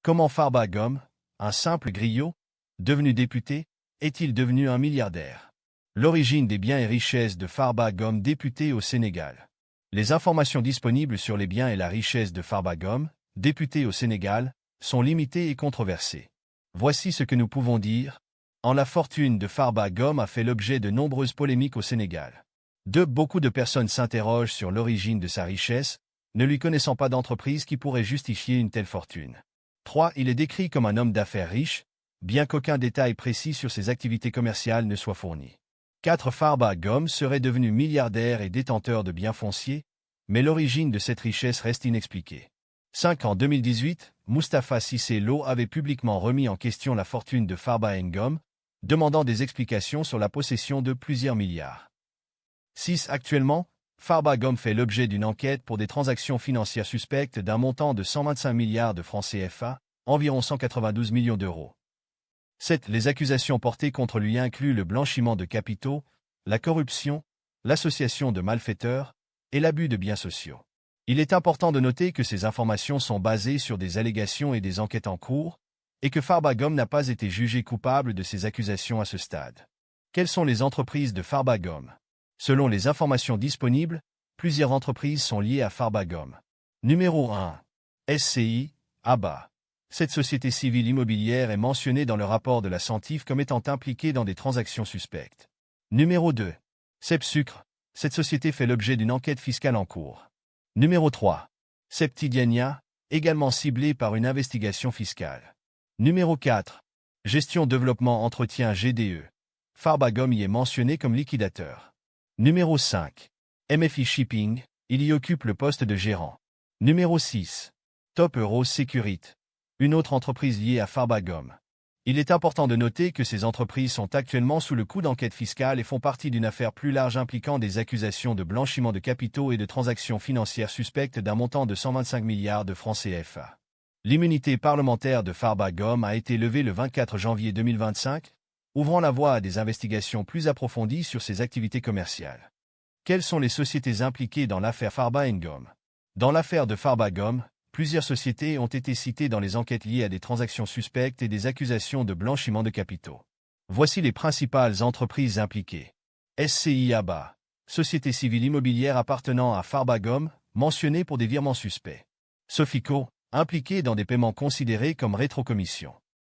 Comment Farba Ngom, un simple griot, devenu député, est-il devenu un milliardaire? L'origine des biens et richesses de Farba Ngom, député au Sénégal. Les informations disponibles sur les biens et la richesse de Farba Ngom, député au Sénégal, sont limitées et controversées. Voici ce que nous pouvons dire. La fortune de Farba Ngom a fait l'objet de nombreuses polémiques au Sénégal. Beaucoup de personnes s'interrogent sur l'origine de sa richesse, ne lui connaissant pas d'entreprise qui pourrait justifier une telle fortune. 3. Il est décrit comme un homme d'affaires riche, bien qu'aucun détail précis sur ses activités commerciales ne soit fourni. 4. Farba Ngom serait devenu milliardaire et détenteur de biens fonciers, mais l'origine de cette richesse reste inexpliquée. 5. En 2018, Moustapha Cissé Lo avait publiquement remis en question la fortune de Farba Ngom, demandant des explications sur la possession de plusieurs milliards. 6. Actuellement, Farba Ngom fait l'objet d'une enquête pour des transactions financières suspectes d'un montant de 125 milliards de francs CFA, environ 192 millions d'euros. 7. Les accusations portées contre lui incluent le blanchiment de capitaux, la corruption, l'association de malfaiteurs et l'abus de biens sociaux. Il est important de noter que ces informations sont basées sur des allégations et des enquêtes en cours, et que Farba Ngom n'a pas été jugé coupable de ces accusations à ce stade. Quelles sont les entreprises de Farba Ngom? Selon les informations disponibles, plusieurs entreprises sont liées à Farba Ngom. Numéro 1. SCI, ABA. Cette société civile immobilière est mentionnée dans le rapport de la Centif comme étant impliquée dans des transactions suspectes. Numéro 2. Sepsucre. Cette société fait l'objet d'une enquête fiscale en cours. Numéro 3. Septidiania, également ciblée par une investigation fiscale. Numéro 4. Gestion Développement Entretien GDE. Farba Ngom y est mentionné comme liquidateur. Numéro 5. MFI Shipping, il y occupe le poste de gérant. Numéro 6. Top Euro Security, une autre entreprise liée à Farba Ngom. Il est important de noter que ces entreprises sont actuellement sous le coup d'enquête fiscale et font partie d'une affaire plus large impliquant des accusations de blanchiment de capitaux et de transactions financières suspectes d'un montant de 125 milliards de francs CFA. L'immunité parlementaire de Farba Ngom a été levée le 24 janvier 2025, ouvrant la voie à des investigations plus approfondies sur ses activités commerciales. Quelles sont les sociétés impliquées dans l'affaire Farba Ngom? Dans l'affaire de Farba Ngom, plusieurs sociétés ont été citées dans les enquêtes liées à des transactions suspectes et des accusations de blanchiment de capitaux. Voici les principales entreprises impliquées. SCI ABA, société civile immobilière appartenant à Farba Ngom, mentionnée pour des virements suspects. Sofico, impliquée dans des paiements considérés comme rétrocommissions.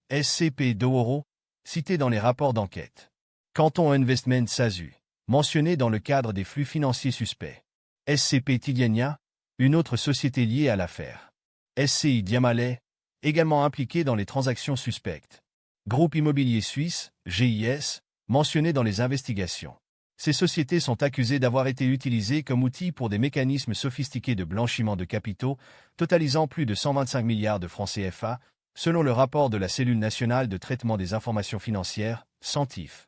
SCP Dohoro, cité dans les rapports d'enquête. Canton Investment SASU, mentionné dans le cadre des flux financiers suspects. SCP Tidiania, une autre société liée à l'affaire. SCI Diamalet, également impliqué dans les transactions suspectes. Groupe immobilier suisse, GIS, mentionné dans les investigations. Ces sociétés sont accusées d'avoir été utilisées comme outils pour des mécanismes sophistiqués de blanchiment de capitaux, totalisant plus de 125 milliards de francs CFA, selon le rapport de la Cellule nationale de traitement des informations financières, Centif.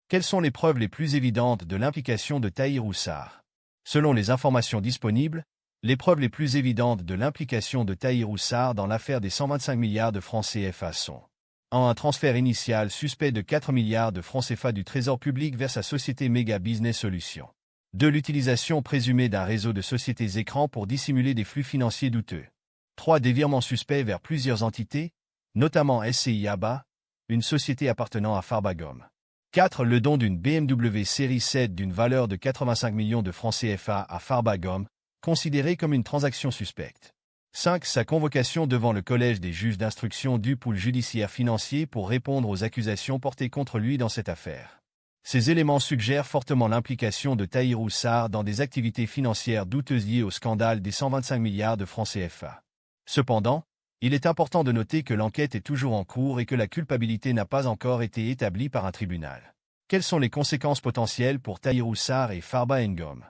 Quelles sont les preuves les plus évidentes de l'implication de Tahirou Sarr? Selon les informations disponibles, les preuves les plus évidentes de l'implication de Tahirou Sarr dans l'affaire des 125 milliards de francs CFA sont un transfert initial suspect de 4 milliards de francs CFA du Trésor public vers sa société Mega Business Solutions. 2. L'utilisation présumée d'un réseau de sociétés écrans pour dissimuler des flux financiers douteux. 3. Des virements suspects vers plusieurs entités, notamment SCI ABA, une société appartenant à Farba Ngom. 4. Le don d'une BMW Série 7 d'une valeur de 85 millions de francs CFA à Farba Ngom, considérée comme une transaction suspecte. 5. Sa convocation devant le collège des juges d'instruction du pôle judiciaire financier pour répondre aux accusations portées contre lui dans cette affaire. Ces éléments suggèrent fortement l'implication de Tahirou Sarr dans des activités financières douteuses liées au scandale des 125 milliards de francs CFA. Cependant, il est important de noter que l'enquête est toujours en cours et que la culpabilité n'a pas encore été établie par un tribunal. Quelles sont les conséquences potentielles pour Tahirou Sarr et Farba Ngom?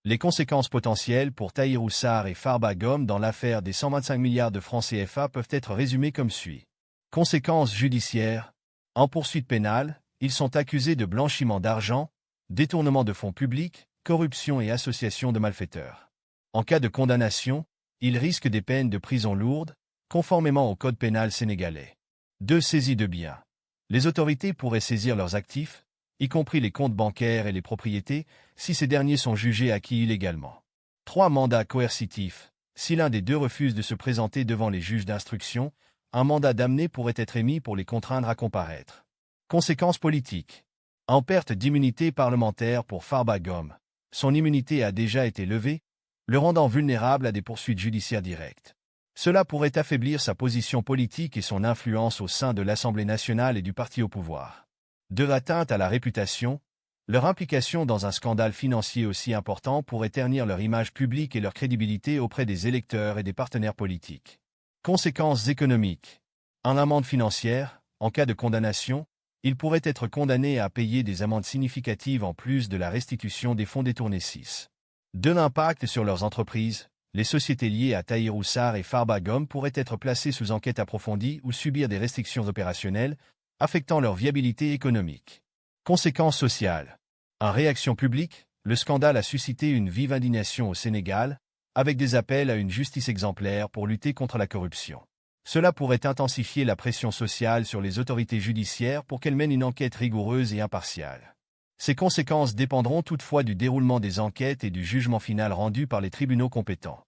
Les conséquences potentielles pour Tahirou Sarr et Farba Ngom dans l'affaire des 125 milliards de francs CFA peuvent être résumées comme suit. Conséquences judiciaires. En poursuite pénale, ils sont accusés de blanchiment d'argent, détournement de fonds publics, corruption et association de malfaiteurs. En cas de condamnation, ils risquent des peines de prison lourdes, conformément au code pénal sénégalais. 2. Saisie de biens. Les autorités pourraient saisir leurs actifs, y compris les comptes bancaires et les propriétés, si ces derniers sont jugés acquis illégalement. 3. Mandat coercitif. Si l'un des deux refuse de se présenter devant les juges d'instruction, un mandat d'amener pourrait être émis pour les contraindre à comparaître. Conséquences politiques. En perte d'immunité parlementaire pour Farba Ngom. Son immunité a déjà été levée, le rendant vulnérable à des poursuites judiciaires directes. Cela pourrait affaiblir sa position politique et son influence au sein de l'Assemblée nationale et du parti au pouvoir. De l'atteinte à la réputation, leur implication dans un scandale financier aussi important pourrait ternir leur image publique et leur crédibilité auprès des électeurs et des partenaires politiques. Conséquences économiques. En amende financière, en cas de condamnation, ils pourraient être condamnés à payer des amendes significatives en plus de la restitution des fonds détournés. 6. De l'impact sur leurs entreprises, les sociétés liées à Tahir Oussar et Farba Ngom pourraient être placées sous enquête approfondie ou subir des restrictions opérationnelles, affectant leur viabilité économique. Conséquences sociales. En réaction publique, le scandale a suscité une vive indignation au Sénégal, avec des appels à une justice exemplaire pour lutter contre la corruption. Cela pourrait intensifier la pression sociale sur les autorités judiciaires pour qu'elles mènent une enquête rigoureuse et impartiale. Ces conséquences dépendront toutefois du déroulement des enquêtes et du jugement final rendu par les tribunaux compétents.